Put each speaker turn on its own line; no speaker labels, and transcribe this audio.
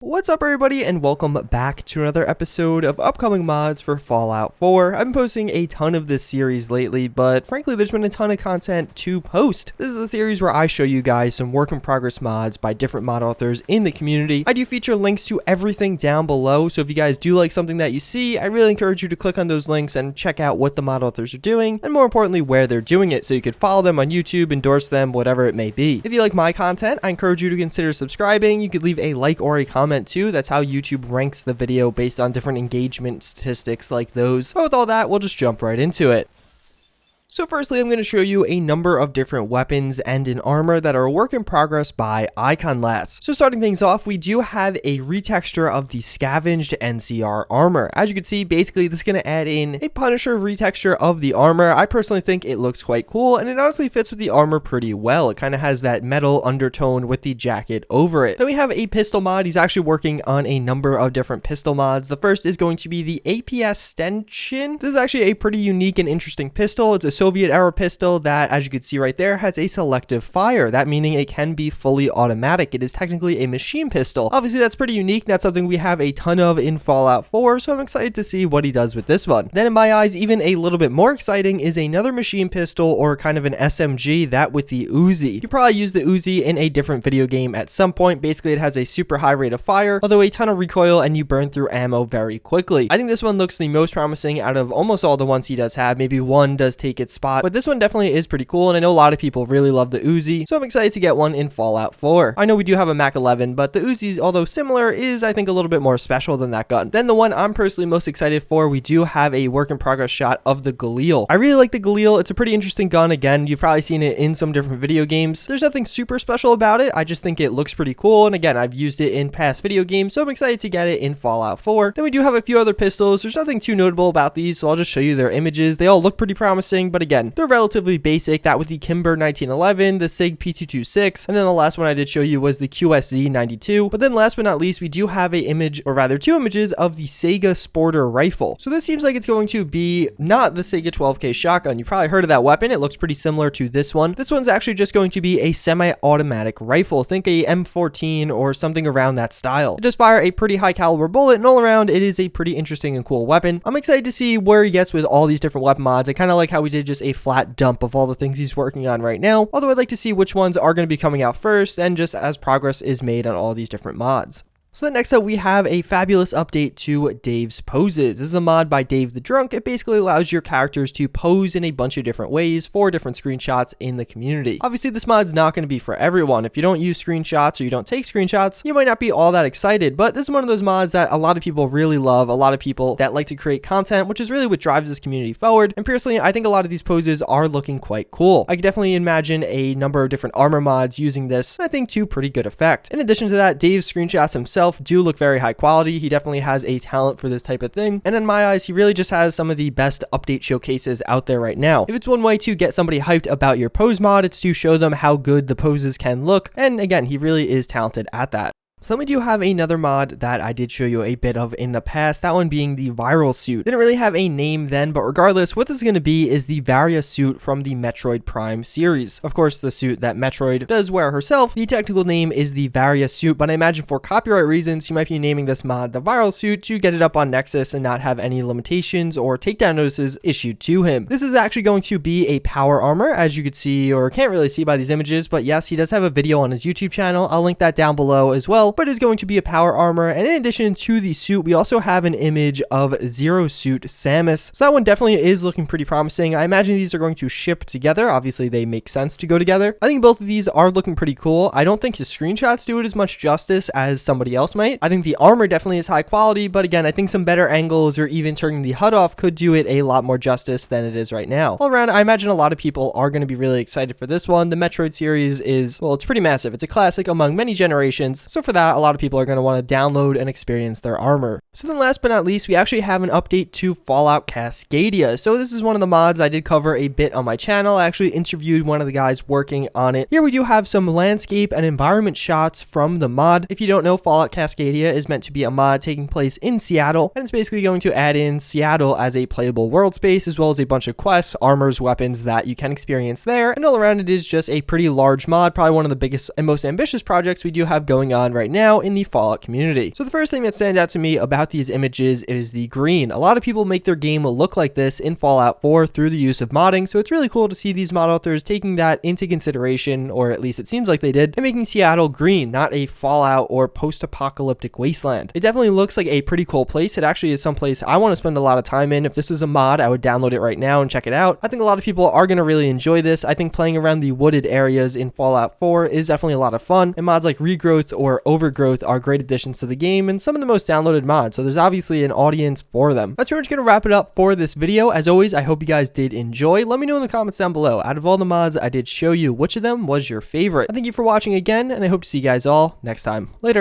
What's up everybody and welcome back to another episode of upcoming mods for Fallout 4. I've been posting a ton of this series lately, but frankly there's been a ton of content to post. This is the series where I show you guys some work in progress mods by different mod authors in the community. I do feature links to everything down below, so if you guys do like something that you see, I really encourage you to click on those links and check out what the mod authors are doing, and more importantly where they're doing it, so you could follow them on YouTube, endorse them, whatever it may be. If you like my content, I encourage you to consider subscribing. You could leave a like or a comment too. That's how YouTube ranks the video based on different engagement statistics like those. But with all that, we'll just jump right into it. So firstly, I'm going to show you a number of different weapons and an armor that are a work in progress by Iconless. So starting things off, we do have a retexture of the scavenged NCR armor. As you can see, basically this is going to add in a Punisher retexture of the armor. I personally think it looks quite cool, and it honestly fits with the armor pretty well. It kind of has that metal undertone with the jacket over it. Then we have a pistol mod. He's actually working on a number of different pistol mods. The first is going to be the APS Stenchion. This is actually a pretty unique and interesting pistol. It's a Soviet era pistol that, as you can see right there, has a selective fire. That meaning it can be fully automatic. It is technically a machine pistol. Obviously that's pretty unique. That's something we have a ton of in Fallout 4, so I'm excited to see what he does with this one. Then in my eyes, even a little bit more exciting is another machine pistol, or kind of an SMG, that with the Uzi. You probably use the Uzi in a different video game at some point. Basically it has a super high rate of fire, although a ton of recoil, and you burn through ammo very quickly. I think this one looks the most promising out of almost all the ones he does have. Maybe one does take its spot, but this one definitely is pretty cool, and I know a lot of people really love the Uzi, so I'm excited to get one in Fallout 4. I know we do have a Mac 11, but the Uzi, although similar, is I think a little bit more special than that gun. Then the one I'm personally most excited for, we do have a work in progress shot of the Galil. I really like the Galil. It's a pretty interesting gun. Again, you've probably seen it in some different video games. There's nothing super special about it. I just think it looks pretty cool, and again, I've used it in past video games, so I'm excited to get it in Fallout 4. Then we do have a few other pistols. There's nothing too notable about these, so I'll just show you their images. They all look pretty promising, but again, they're relatively basic. That with the Kimber 1911, the SIG P226, and then the last one I did show you was the QSZ 92. But then last but not least, we do have a image, or rather two images, of the Saiga Sporter rifle. So this seems like it's going to be not the Saiga 12K shotgun. You probably heard of that weapon. It looks pretty similar to this one. This one's actually just going to be a semi-automatic rifle. Think a M14 or something around that style. It does fire a pretty high caliber bullet, and all around it is a pretty interesting and cool weapon. I'm excited to see where he gets with all these different weapon mods. I kind of like how we did just a flat dump of all the things he's working on right now, although I'd like to see which ones are going to be coming out first, and just as progress is made on all these different mods. So then next up, we have a fabulous update to Dave's Poses. This is a mod by Dave the Drunk. It basically allows your characters to pose in a bunch of different ways for different screenshots in the community. Obviously, this mod's not going to be for everyone. If you don't use screenshots or you don't take screenshots, you might not be all that excited, but this is one of those mods that a lot of people really love, a lot of people that like to create content, which is really what drives this community forward. And personally, I think a lot of these poses are looking quite cool. I can definitely imagine a number of different armor mods using this, and I think to pretty good effect. In addition to that, Dave's screenshots himself do look very high quality. He definitely has a talent for this type of thing, and in my eyes, he really just has some of the best update showcases out there right now. If it's one way to get somebody hyped about your pose mod, it's to show them how good the poses can look, and again, he really is talented at that. So then we do have another mod that I did show you a bit of in the past, that one being the Viral Suit. Didn't really have a name then, but regardless, what this is going to be is the Varia suit from the Metroid Prime series. Of course, the suit that Metroid does wear herself. The technical name is the Varia suit, but I imagine for copyright reasons, you might be naming this mod the Viral Suit to get it up on Nexus and not have any limitations or takedown notices issued to him. This is actually going to be a power armor, as you could see, or can't really see by these images, but yes, he does have a video on his YouTube channel. I'll link that down below as well. But is going to be a power armor, and in addition to the suit, we also have an image of Zero Suit Samus. So that one definitely is looking pretty promising. I imagine these are going to ship together. Obviously they make sense to go together. I think both of these are looking pretty cool. I don't think his screenshots do it as much justice as somebody else might. I think the armor definitely is high quality, but again, I think some better angles or even turning the HUD off could do it a lot more justice than it is right now. All around, I imagine a lot of people are going to be really excited for this one. The Metroid series is, well, it's pretty massive. It's a classic among many generations, so for that, a lot of people are going to want to download and experience their armor. So then last but not least, we actually have an update to Fallout Cascadia. So this is one of the mods I did cover a bit on my channel. I actually interviewed one of the guys working on it. Here we do have some landscape and environment shots from the mod. If you don't know, Fallout Cascadia is meant to be a mod taking place in Seattle, and it's basically going to add in Seattle as a playable world space, as well as a bunch of quests, armors, weapons that you can experience there. And all around, it is just a pretty large mod, probably one of the biggest and most ambitious projects we do have going on right right now in the Fallout community. So the first thing that stands out to me about these images is the green. A lot of people make their game look like this in Fallout 4 through the use of modding, so it's really cool to see these mod authors taking that into consideration, or at least it seems like they did, and making Seattle green, not a Fallout or post-apocalyptic wasteland. It definitely looks like a pretty cool place. It actually is someplace I want to spend a lot of time in. If this was a mod, I would download it right now and check it out. I think a lot of people are going to really enjoy this. I think playing around the wooded areas in Fallout 4 is definitely a lot of fun, and mods like Regrowth or Overgrowth are great additions to the game and some of the most downloaded mods, so there's obviously an audience for them. That's pretty much going to wrap it up for this video. As always, I hope you guys did enjoy. Let me know in the comments down below, out of all the mods I did show you, which of them was your favorite. I thank you for watching again, and I hope to see you guys all next time. Later.